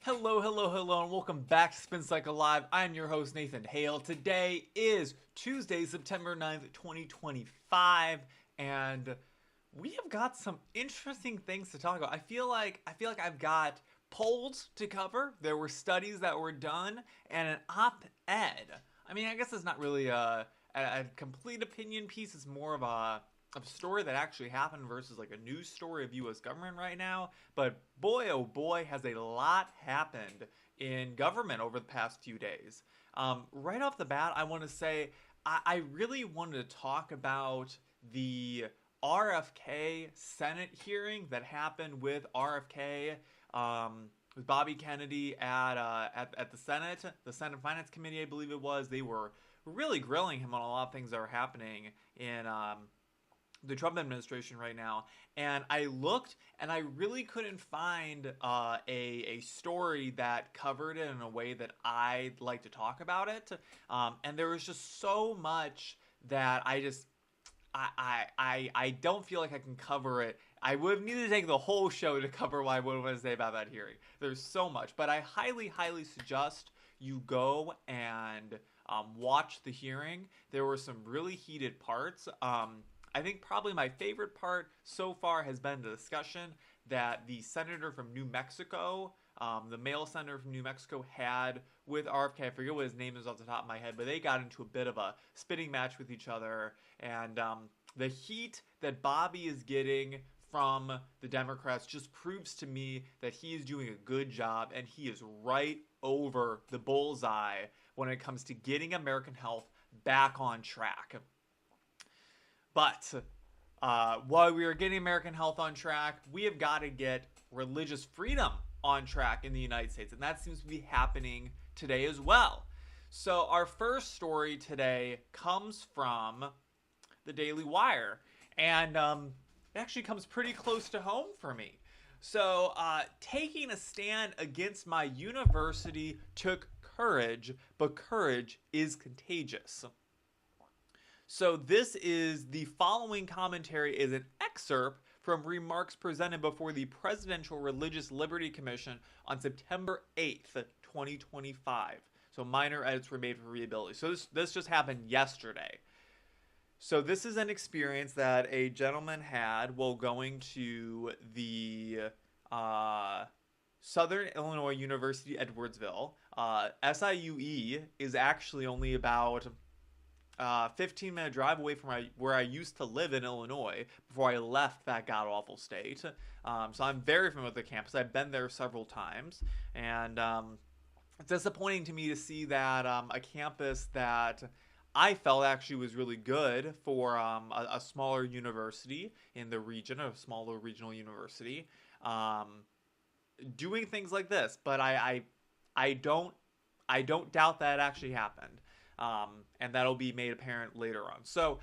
Hello, hello, hello, and welcome back to Spin Cycle Live. I'm your host, Nathan Hale. Today is Tuesday, September 9th, 2025, and we have got some interesting things to talk about. I feel like I've got polls to cover. There were studies that were done, and an op-ed. I mean, I guess it's not really a complete opinion piece. It's more of a story that actually happened versus like a news story of U.S. government right now. But boy, oh boy, has a lot happened in government over the past few days. Right off the bat, I want to say I really wanted to talk about the RFK Senate hearing that happened with RFK, with Bobby Kennedy at the Senate Finance Committee, I believe it was. They were really grilling him on a lot of things that were happening in the Trump administration right now, and I looked and I really couldn't find a story that covered it in a way that I'd like to talk about it, and there was just so much that I don't feel like I can cover it. I would have needed to take the whole show to cover what I would want to say about that hearing. There's so much, but I highly suggest you go and watch the hearing. There were some really heated parts. I think probably my favorite part so far has been the discussion that the senator from New Mexico, the male senator from New Mexico, had with RFK. I forget what his name is off the top of my head, but they got into a bit of a spitting match with each other. And the heat that Bobby is getting from the Democrats just proves to me that he is doing a good job, and he is right over the bullseye when it comes to getting American health back on track. But while we are getting American health on track, we have got to get religious freedom on track in the United States. And that seems to be happening today as well. So our first story today comes from the Daily Wire. And it actually comes pretty close to home for me. So taking a stand against my university took courage, but courage is contagious. So the following commentary is an excerpt from remarks presented before the Presidential Religious Liberty Commission on September 8th, 2025. So minor edits were made for readability. So this just happened yesterday. So this is an experience that a gentleman had while going to the Southern Illinois University, Edwardsville. SIUE is actually only about 15-minute drive away from where I used to live in Illinois before I left that god-awful state. So I'm very familiar with the campus. I've been there several times. And it's disappointing to me to see that a campus that I felt actually was really good for a smaller university in the region, a smaller regional university, doing things like this. But I don't doubt that it actually happened. And that'll be made apparent later on. So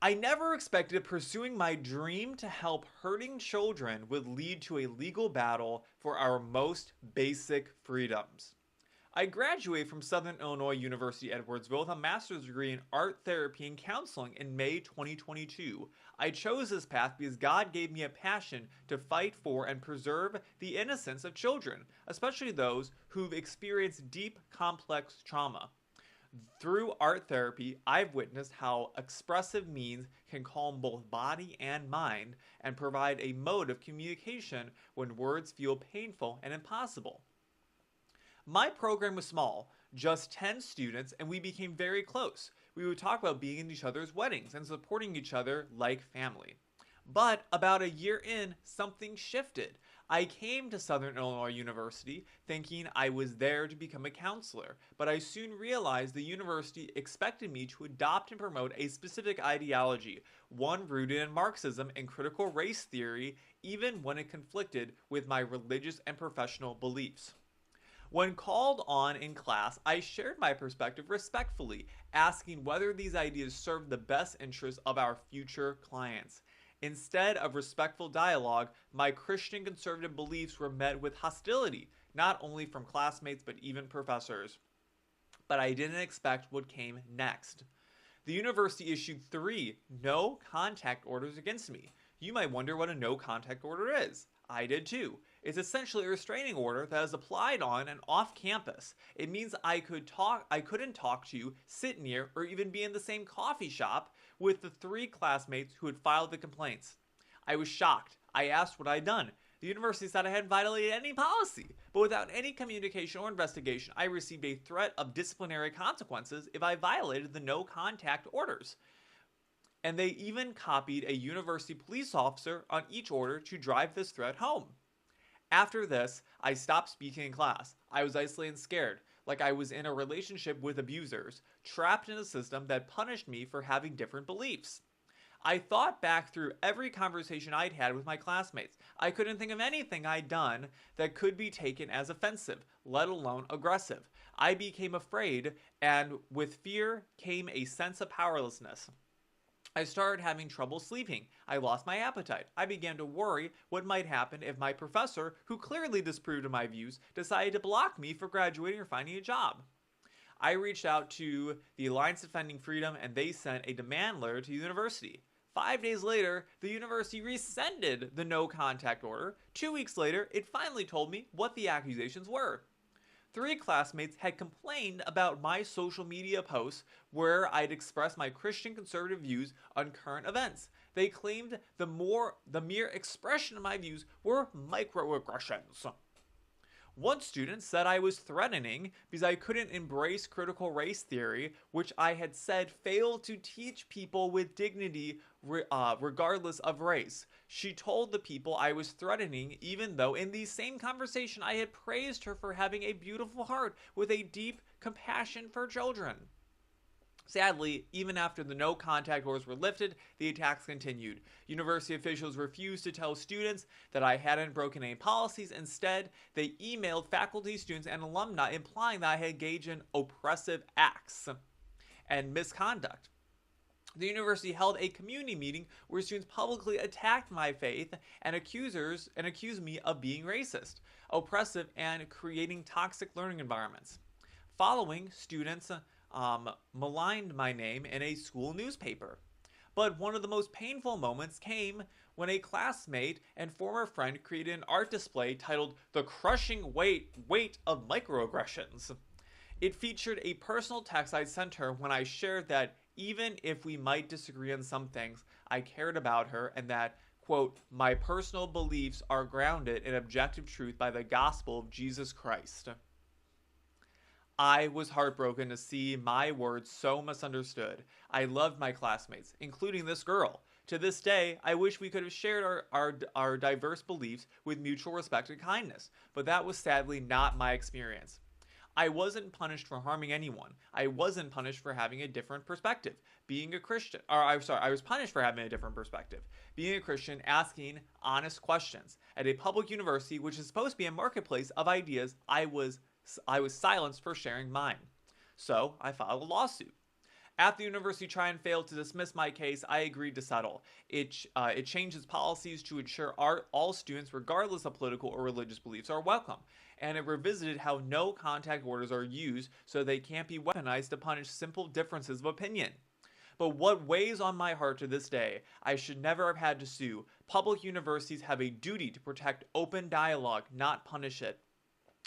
I never expected pursuing my dream to help hurting children would lead to a legal battle for our most basic freedoms. I graduated from Southern Illinois University Edwardsville with a master's degree in art therapy and counseling in May 2022. I chose this path because God gave me a passion to fight for and preserve the innocence of children, especially those who've experienced deep, complex trauma. Through art therapy, I've witnessed how expressive means can calm both body and mind and provide a mode of communication when words feel painful and impossible. My program was small, just 10 students, and we became very close. We would talk about being in each other's weddings and supporting each other like family. But about a year in, something shifted. I came to Southern Illinois University thinking I was there to become a counselor, but I soon realized the university expected me to adopt and promote a specific ideology, one rooted in Marxism and critical race theory, even when it conflicted with my religious and professional beliefs. When called on in class, I shared my perspective respectfully, asking whether these ideas served the best interests of our future clients. Instead of respectful dialogue, my Christian conservative beliefs were met with hostility, not only from classmates but even professors. But I didn't expect what came next. The university issued 3 no contact orders against me. You might wonder what a no contact order is. I did too. It's essentially a restraining order that is applied on and off campus. It means I couldn't talk to, sit near, or even be in the same coffee shop with the 3 classmates who had filed the complaints. I was shocked. I asked what I'd done. The university said I hadn't violated any policy, but without any communication or investigation, I received a threat of disciplinary consequences if I violated the no contact orders. And they even copied a university police officer on each order to drive this threat home. After this, I stopped speaking in class. I was isolated and scared, like I was in a relationship with abusers, trapped in a system that punished me for having different beliefs. I thought back through every conversation I'd had with my classmates. I couldn't think of anything I'd done that could be taken as offensive, let alone aggressive. I became afraid, and with fear came a sense of powerlessness. I started having trouble sleeping. I lost my appetite. I began to worry what might happen if my professor, who clearly disapproved of my views, decided to block me for graduating or finding a job. I reached out to the Alliance Defending Freedom, and they sent a demand letter to the university. 5 days later, the university rescinded the no contact order. 2 weeks later, it finally told me what the accusations were. 3 classmates had complained about my social media posts where I'd expressed my Christian conservative views on current events. They claimed the mere expression of my views were microaggressions. One student said I was threatening because I couldn't embrace critical race theory, which I had said failed to teach people with dignity regardless of race. She told the people I was threatening, even though in the same conversation I had praised her for having a beautiful heart with a deep compassion for children. Sadly, even after the no contact orders were lifted, the attacks continued. University officials refused to tell students that I hadn't broken any policies. Instead, they emailed faculty, students, and alumni implying that I had engaged in oppressive acts and misconduct. The university held a community meeting where students publicly attacked my faith and accused me of being racist, oppressive, and creating toxic learning environments. Following, students maligned my name in a school newspaper. But one of the most painful moments came when a classmate and former friend created an art display titled "The Crushing Weight of Microaggressions." It featured a personal text I sent her when I shared that even if we might disagree on some things, I cared about her and that, quote, my personal beliefs are grounded in objective truth by the gospel of Jesus Christ. I was heartbroken to see my words so misunderstood. I loved my classmates, including this girl. To this day, I wish we could have shared our diverse beliefs with mutual respect and kindness, but that was sadly not my experience. I wasn't punished for harming anyone. I wasn't punished for having a different perspective. I was punished for having a different perspective. Being a Christian, asking honest questions. At a public university, which is supposed to be a marketplace of ideas, I was silenced for sharing mine. So I filed a lawsuit. After the university tried and failed to dismiss my case, I agreed to settle. It changed its policies to ensure all students, regardless of political or religious beliefs, are welcome. And it revisited how no contact orders are used so they can't be weaponized to punish simple differences of opinion. But what weighs on my heart to this day, I should never have had to sue. Public universities have a duty to protect open dialogue, not punish it.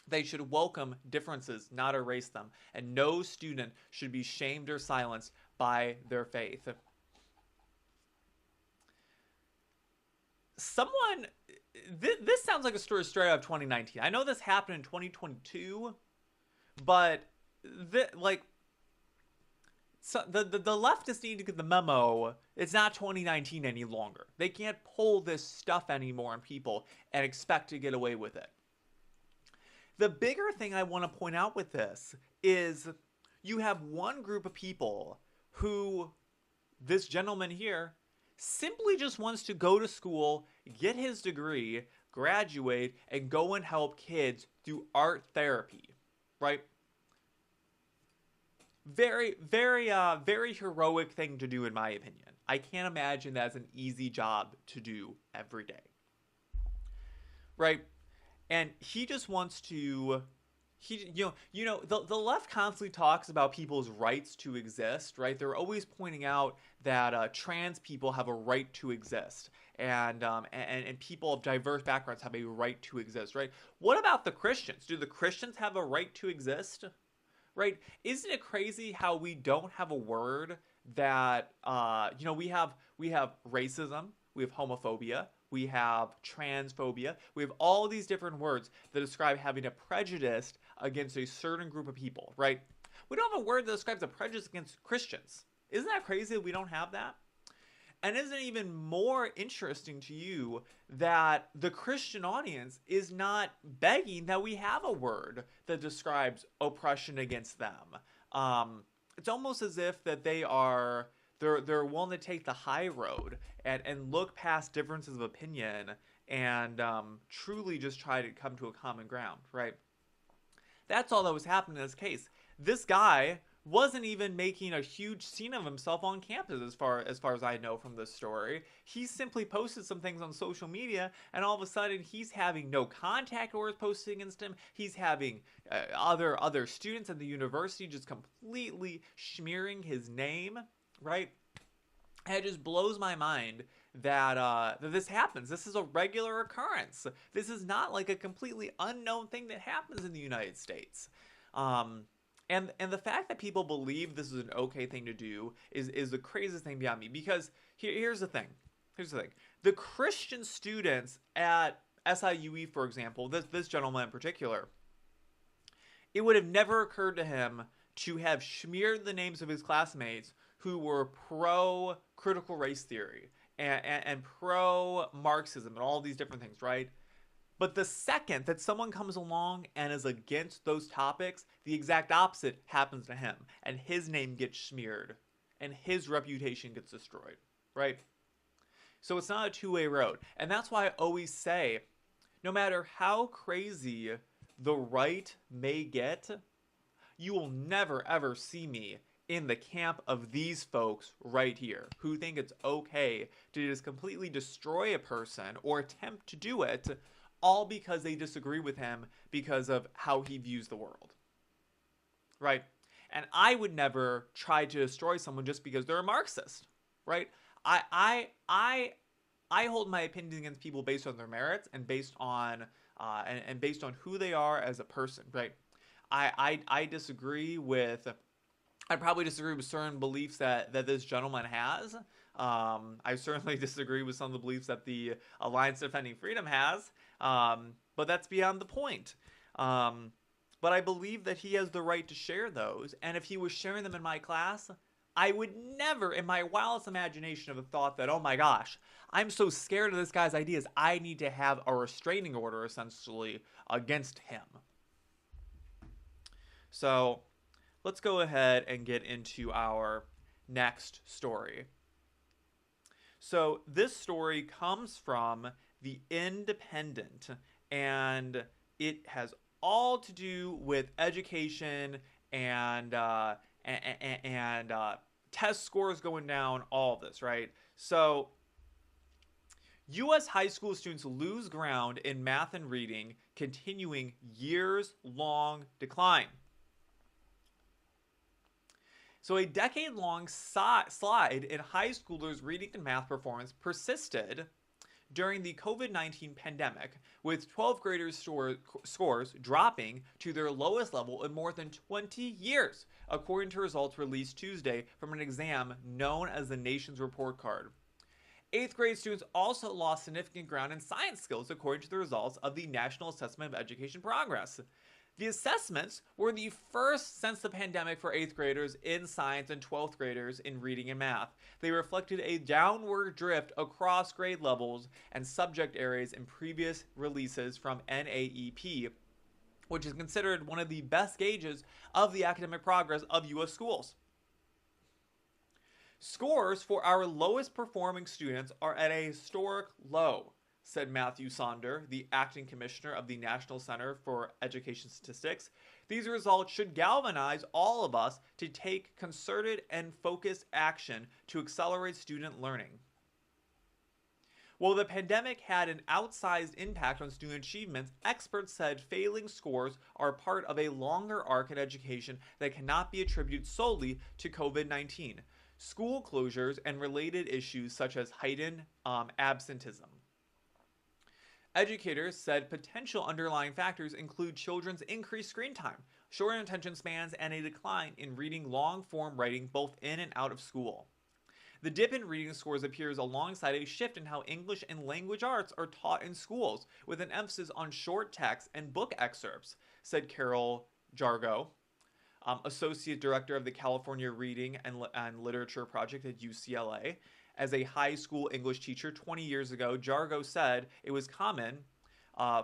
They should welcome differences, not erase them, and no student should be shamed or silenced by their faith. This sounds like a story straight out of 2019. I know this happened in 2022, but the leftists need to get the memo. It's not 2019 any longer. They can't pull this stuff anymore on people and expect to get away with it. The bigger thing I want to point out with this is you have one group of people who, this gentleman here, simply just wants to go to school, get his degree, graduate, and go and help kids through art therapy, right? Very, very, very heroic thing to do, in my opinion. I can't imagine that's an easy job to do every day, right? And he just wants to The left constantly talks about people's rights to exist, right? They're always pointing out that trans people have a right to exist, and people of diverse backgrounds have a right to exist, right? What about the Christians? Do the Christians have a right to exist, right? Isn't it crazy how we don't have a word that we have racism, we have homophobia, we have transphobia, we have all these different words that describe having a prejudice against a certain group of people, right? We don't have a word that describes a prejudice against Christians. Isn't that crazy that we don't have that? And isn't it even more interesting to you that the Christian audience is not begging that we have a word that describes oppression against them? It's almost as if that they're willing to take the high road and look past differences of opinion and truly just try to come to a common ground, right? That's all that was happening in this case. This guy wasn't even making a huge scene of himself on campus as far as I know from this story. He simply posted some things on social media, and all of a sudden he's having no contact orders posted against him. He's having other students at the university just completely smearing his name, right? And it just blows my mind that this happens. This is a regular occurrence. This is not like a completely unknown thing that happens in the United States. And the fact that people believe this is an okay thing to do is the craziest thing beyond me. Because here's the thing. The Christian students at SIUE, for example, this gentleman in particular, it would have never occurred to him to have smeared the names of his classmates who were pro-critical race theory and pro-Marxism and all these different things, right? But the second that someone comes along and is against those topics, the exact opposite happens to him. And his name gets smeared. And his reputation gets destroyed, right? So it's not a two-way road. And that's why I always say, no matter how crazy the right may get, you will never, ever see me in the camp of these folks right here who think it's okay to just completely destroy a person or attempt to do it all because they disagree with him because of how he views the world, right? And I would never try to destroy someone just because they're a Marxist, right? I hold my opinions against people based on their merits and based on based on who they are as a person, right? I disagree with. I probably disagree with certain beliefs that this gentleman has. I certainly disagree with some of the beliefs that the Alliance Defending Freedom has. But that's beyond the point. But I believe that he has the right to share those. And if he was sharing them in my class, I would never in my wildest imagination have thought that, oh my gosh, I'm so scared of this guy's ideas, I need to have a restraining order essentially against him. So let's go ahead and get into our next story. So this story comes from The Independent, and it has all to do with education and test scores going down, all of this, right? So U.S. high school students lose ground in math and reading, continuing years-long decline. So a decade-long slide in high schoolers' reading and math performance persisted during the COVID-19 pandemic, with 12th graders' scores dropping to their lowest level in more than 20 years, according to results released Tuesday from an exam known as the nation's report card. 8th grade students also lost significant ground in science skills, according to the results of the National Assessment of Education Progress. The assessments were the first since the pandemic for 8th graders in science and 12th graders in reading and math. They reflected a downward drift across grade levels and subject areas in previous releases from NAEP, which is considered one of the best gauges of the academic progress of U.S. schools. Scores for our lowest performing students are at a historic low, said Matthew Sonder, the acting commissioner of the National Center for Education Statistics. These results should galvanize all of us to take concerted and focused action to accelerate student learning. While the pandemic had an outsized impact on student achievements, experts said failing scores are part of a longer arc in education that cannot be attributed solely to COVID-19, school closures, and related issues such as heightened absenteeism. Educators said potential underlying factors include children's increased screen time, shortened attention spans, and a decline in reading long-form writing both in and out of school. The dip in reading scores appears alongside a shift in how English and language arts are taught in schools, with an emphasis on short text and book excerpts, said Carol Jargo, Associate Director of the California Reading and Literature Project at UCLA. As a high school English teacher 20 years ago, Jargo said it was common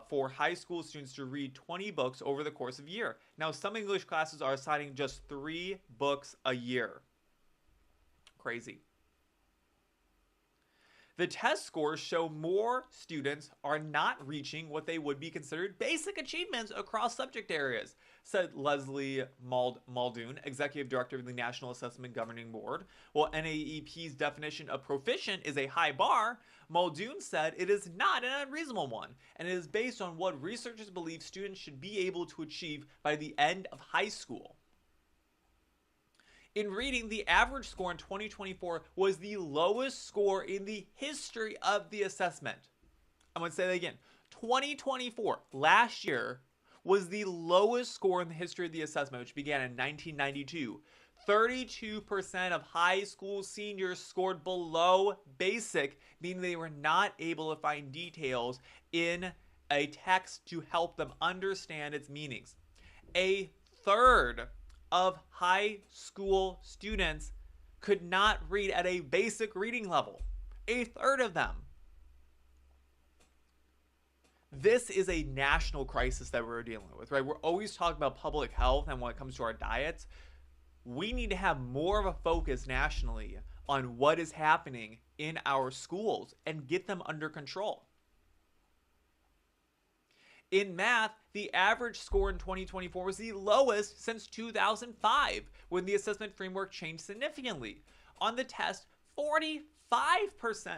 for high school students to read 20 books over the course of a year. Now, some English classes are assigning just 3 books a year. Crazy. The test scores show more students are not reaching what they would be considered basic achievements across subject areas, said Leslie Muldoon, Executive Director of the National Assessment Governing Board. While NAEP's definition of proficient is a high bar, Muldoon said it is not an unreasonable one, and it is based on what researchers believe students should be able to achieve by the end of high school. In reading, the average score in 2024 was the lowest score in the history of the assessment. I'm going to say that again. 2024, last year, was the lowest score in the history of the assessment, which began in 1992. 32% of high school seniors scored below basic, meaning they were not able to find details in a text to help them understand its meanings. A third of high school students could not read at a basic reading level. A third of them. This is a national crisis that we're dealing with, right? We're always talking about public health, and when it comes to our diets, we need to have more of a focus nationally on what is happening in our schools and get them under control. In math, the average score in 2024 was the lowest since 2005, when the assessment framework changed significantly. On the test, 45%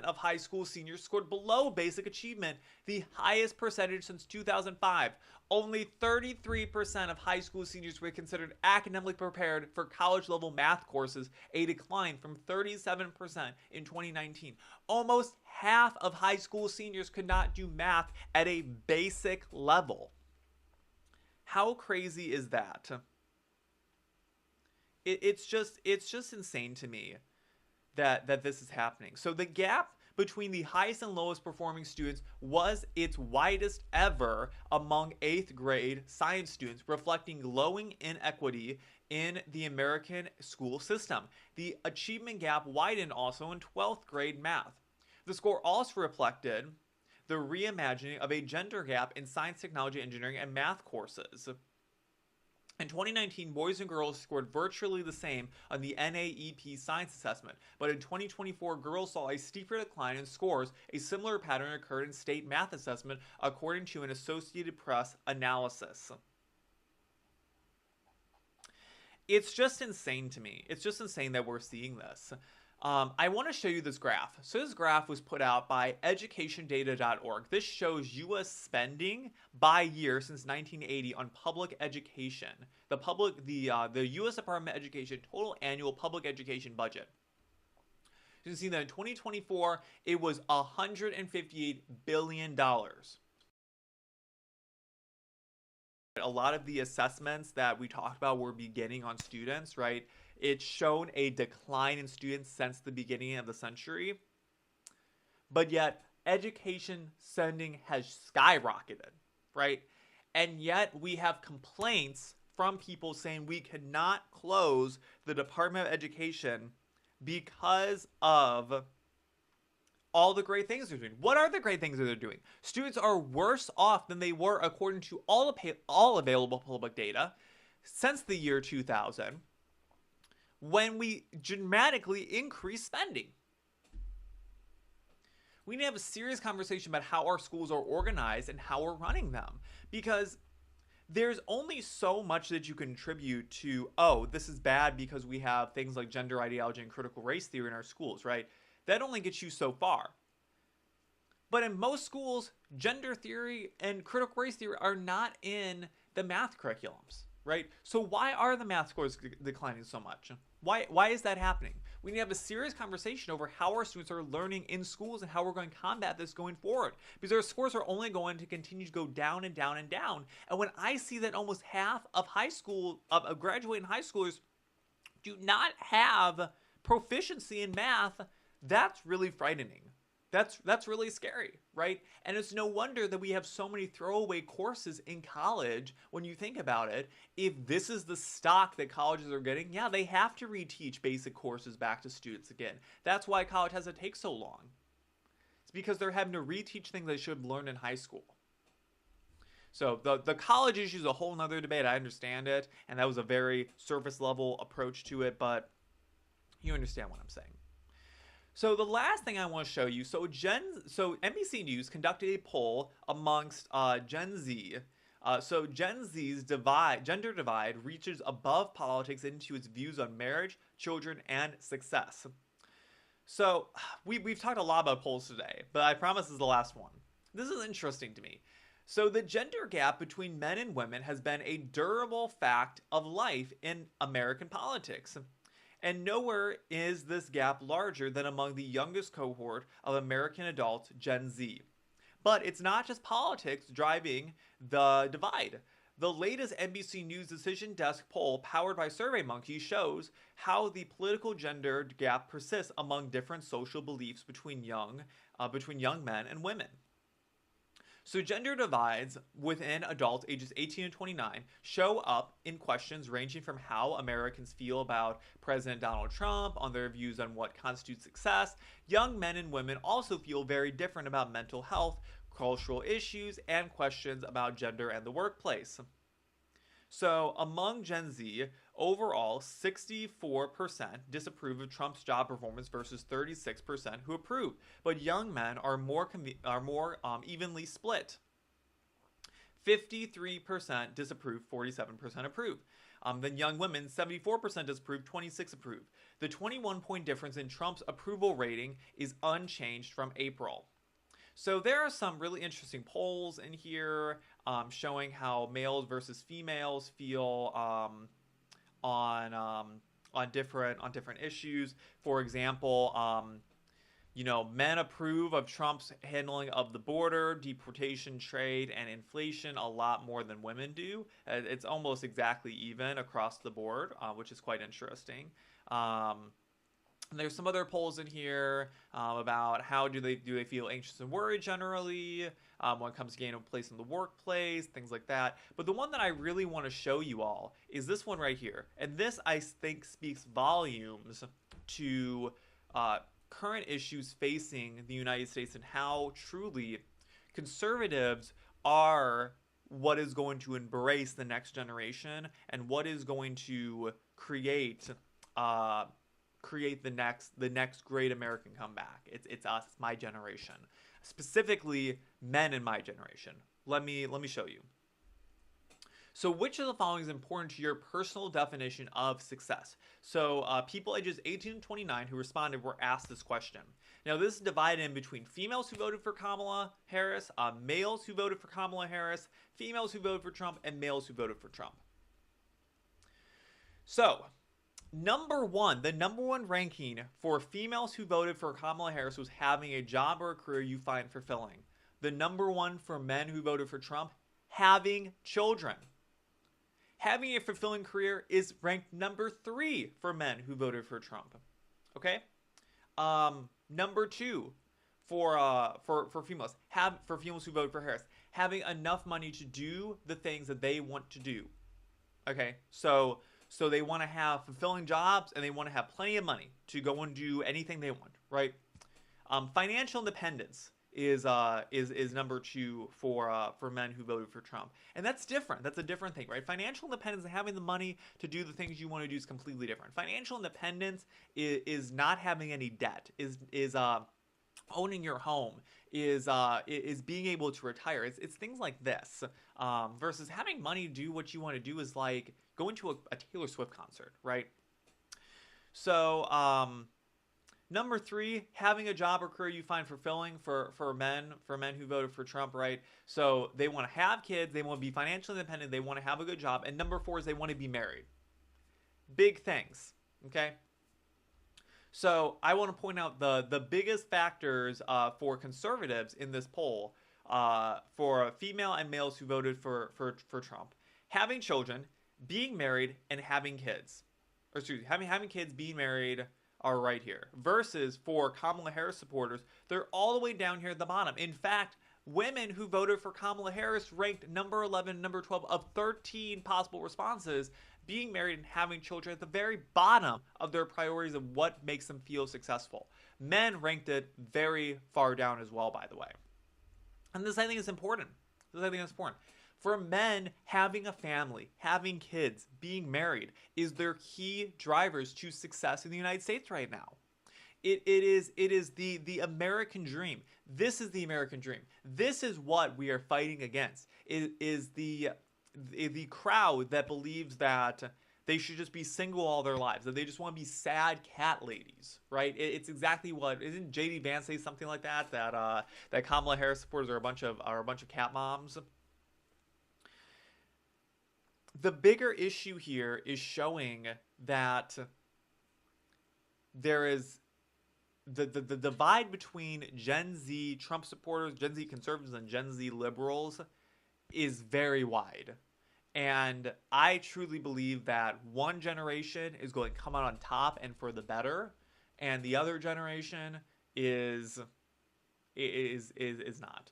of high school seniors scored below basic achievement, the highest percentage since 2005. Only 33% of high school seniors were considered academically prepared for college-level math courses, a decline from 37% in 2019. Almost half of high school seniors could not do math at a basic level. How crazy is that? It's just insane to me that this is happening. So the gap between the highest and lowest performing students was its widest ever among 8th grade science students, reflecting glowing inequity in the American school system. The achievement gap widened also in 12th grade math. The score also reflected the reimagining of a gender gap in science, technology, engineering, and math courses. In 2019, boys and girls scored virtually the same on the NAEP science assessment, but in 2024, girls saw a steeper decline in scores. A similar pattern occurred in state math assessment, according to an Associated Press analysis. It's just insane to me. It's just insane that we're seeing this. I want to show you this graph. So this graph was put out by educationdata.org. This shows U.S. spending by year since 1980 on public education. The U.S. Department of Education total annual public education budget. You can see that in 2024, it was $158 billion. A lot of the assessments that we talked about were beginning on students, right? It's shown a decline in students since the beginning of the century, but yet education spending has skyrocketed, right? And yet we have complaints from people saying we cannot close the Department of Education because of all the great things they're doing. What are the great things that they're doing? Students are worse off than they were according to all available public data since the year 2000, when we dramatically increase spending. We need to have a serious conversation about how our schools are organized and how we're running them, because there's only so much that you can attribute to, oh, this is bad because we have things like gender ideology and critical race theory in our schools, right? That only gets you so far. But in most schools, gender theory and critical race theory are not in the math curriculums, right? So why are the math scores declining so much? Why is that happening? We need to have a serious conversation over how our students are learning in schools and how we're going to combat this going forward. Because our scores are only going to continue to go down and down and down. And when I see that almost half of graduating high schoolers do not have proficiency in math, that's really frightening. That's really scary, right? And it's no wonder that we have so many throwaway courses in college when you think about it. If this is the stock that colleges are getting, yeah, they have to reteach basic courses back to students again. That's why college has to take so long. It's because they're having to reteach things they should have learned in high school. So the college issue is a whole nother debate. I understand it, and that was a very surface level approach to it, but you understand what I'm saying. So the last thing I want to show you, so NBC News conducted a poll amongst Gen Z. So Gen Z's gender divide reaches above politics into its views on marriage, children, and success. So we've talked a lot about polls today, but I promise this is the last one. This is interesting to me. So the gender gap between men and women has been a durable fact of life in American politics. And nowhere is this gap larger than among the youngest cohort of American adults, Gen Z. But it's not just politics driving the divide. The latest NBC News Decision Desk poll, powered by SurveyMonkey, shows how the political gender gap persists among different social beliefs between young men and women. So gender divides within adults ages 18 and 29 show up in questions ranging from how Americans feel about President Donald Trump, on their views on what constitutes success. Young men and women also feel very different about mental health, cultural issues, and questions about gender and the workplace. So among Gen Z, overall, 64% disapprove of Trump's job performance versus 36% who approve. But young men are more evenly split. 53% disapprove, 47% approve. Then young women, 74% disapprove, 26% approve. The 21-point difference in Trump's approval rating is unchanged from April. So there are some really interesting polls in here showing how males versus females feel on different issues. For example, men approve of Trump's handling of the border, deportation, trade, and inflation a lot more than women do. It's almost exactly even across the board, which is quite interesting. And there's some other polls in here about how do they feel anxious and worried generally when it comes to gaining a place in the workplace, things like that. But the one that I really want to show you all is this one right here. And this, I think, speaks volumes to current issues facing the United States and how truly conservatives are what is going to embrace the next generation and what is going to create the next great American comeback. It's us, it's my generation, specifically men in my generation. Let me show you. So which of the following is important to your personal definition of success? So people ages 18 to 29 who responded were asked this question. Now this is divided in between females who voted for Kamala Harris, males who voted for Kamala Harris, females who voted for Trump, and males who voted for Trump. So the number one ranking for females who voted for Kamala Harris was having a job or a career you find fulfilling. The number one for men who voted for Trump, having children. Having a fulfilling career is ranked number 3 for men who voted for Trump. Okay? Number 2 for females, for females who voted for Harris, having enough money to do the things that they want to do. Okay? So they want to have fulfilling jobs and they want to have plenty of money to go and do anything they want, right? Financial independence is number 2 for men who voted for Trump, and that's different. That's a different thing, right? Financial independence and having the money to do the things you want to do is completely different. Financial independence is not having any debt. Is owning your home. Is being able to retire. It's things like this. Versus having money to do what you want to do is like going to a Taylor Swift concert, right? So Number 3, having a job or career you find fulfilling for men who voted for Trump, right? So they want to have kids, they want to be financially independent, they want to have a good job, and number 4 is they want to be married. Big things, okay? So I want to point out the biggest factors for conservatives in this poll for female and males who voted for Trump: having children, being married, and having kids. Or excuse me, having kids, being married are right here. Versus for Kamala Harris supporters, they're all the way down here at the bottom. In fact, women who voted for Kamala Harris ranked number 11, number 12 of 13 possible responses, being married and having children at the very bottom of their priorities of what makes them feel successful. Men ranked it very far down as well, by the way. And this, I think, is important. For men, having a family, having kids, being married is their key drivers to success in the United States right now. It is the American dream. This is the American dream. This is what we are fighting against. It is the crowd that believes that they should just be single all their lives, that they just want to be sad cat ladies, right? It's exactly what, isn't JD Vance say something like that? That Kamala Harris supporters are a bunch of cat moms. The bigger issue here is showing that there is the divide between Gen Z Trump supporters, Gen Z conservatives, and Gen Z liberals is very wide. And I truly believe that one generation is going to come out on top and for the better, and the other generation is not.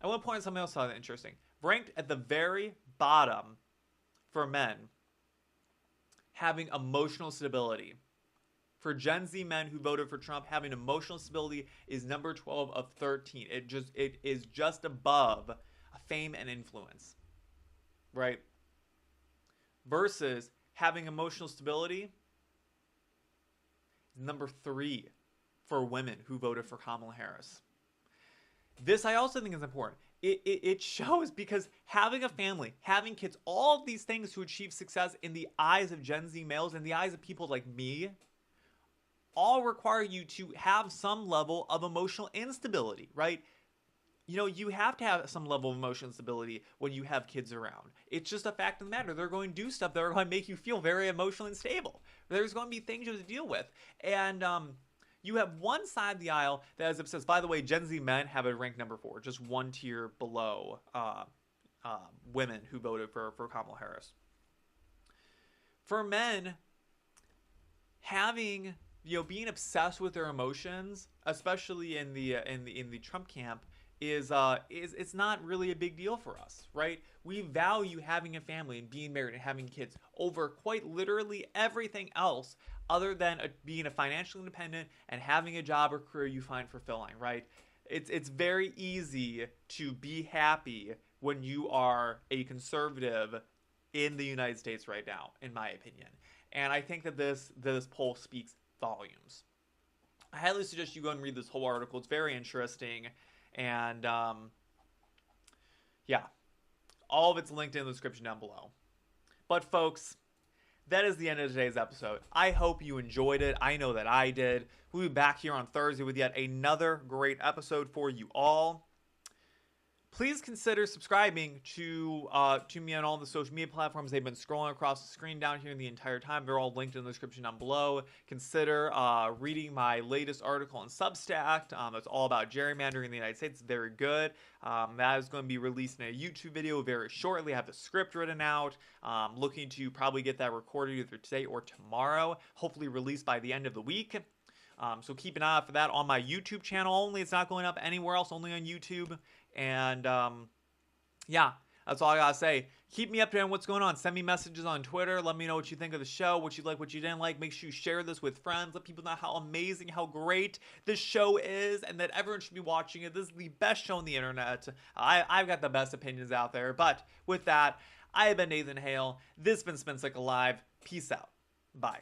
I want to point out something else that's interesting. Ranked at the very bottom for men, having emotional stability. For Gen Z men who voted for Trump, having emotional stability is number 12 of 13. It is just above fame and influence, right? Versus having emotional stability, number 3 for women who voted for Kamala Harris. This I also think is important. It shows, because having a family, having kids, all of these things to achieve success in the eyes of Gen Z males, in the eyes of people like me, all require you to have some level of emotional instability, right? You know, you have to have some level of emotional stability when you have kids around. It's just a fact of the matter. They're going to do stuff that are going to make you feel very emotionally unstable. There's going to be things you have to deal with. And you have one side of the aisle that is obsessed. By the way, Gen Z men have it ranked number 4, just one tier below women who voted for Kamala Harris. For men, having, being obsessed with their emotions, especially in the Trump camp, is it's not really a big deal for us, right? We value having a family and being married and having kids over quite literally everything else other than being a financially independent and having a job or career you find fulfilling, right? It's very easy to be happy when you are a conservative in the United States right now, in my opinion. And I think that this poll speaks volumes. I highly suggest you go and read this whole article. It's very interesting. And yeah, all of it's linked in the description down below. But folks, that is the end of today's episode. I hope you enjoyed it. I know that I did. We'll be back here on Thursday with yet another great episode for you all. Please consider subscribing to me on all the social media platforms. They've been scrolling across the screen down here the entire time. They're all linked in the description down below. Consider reading my latest article on Substack. It's all about gerrymandering in the United States. It's very good. That is going to be released in a YouTube video very shortly. I have the script written out. Looking to probably get that recorded either today or tomorrow. Hopefully released by the end of the week. So keep an eye out for that on my YouTube channel only. It's not going up anywhere else, only on YouTube. And yeah, that's all I gotta say. Keep me updated on what's going on. Send me messages on Twitter. Let me know what you think of the show, what you like, what you didn't like. Make sure you share this with friends. Let people know how amazing, how great this show is, and that everyone should be watching it. This is the best show on the internet. I've got the best opinions out there. But with that, I have been Nathan Hale. This has been Spin Cycle Live. Peace out. Bye.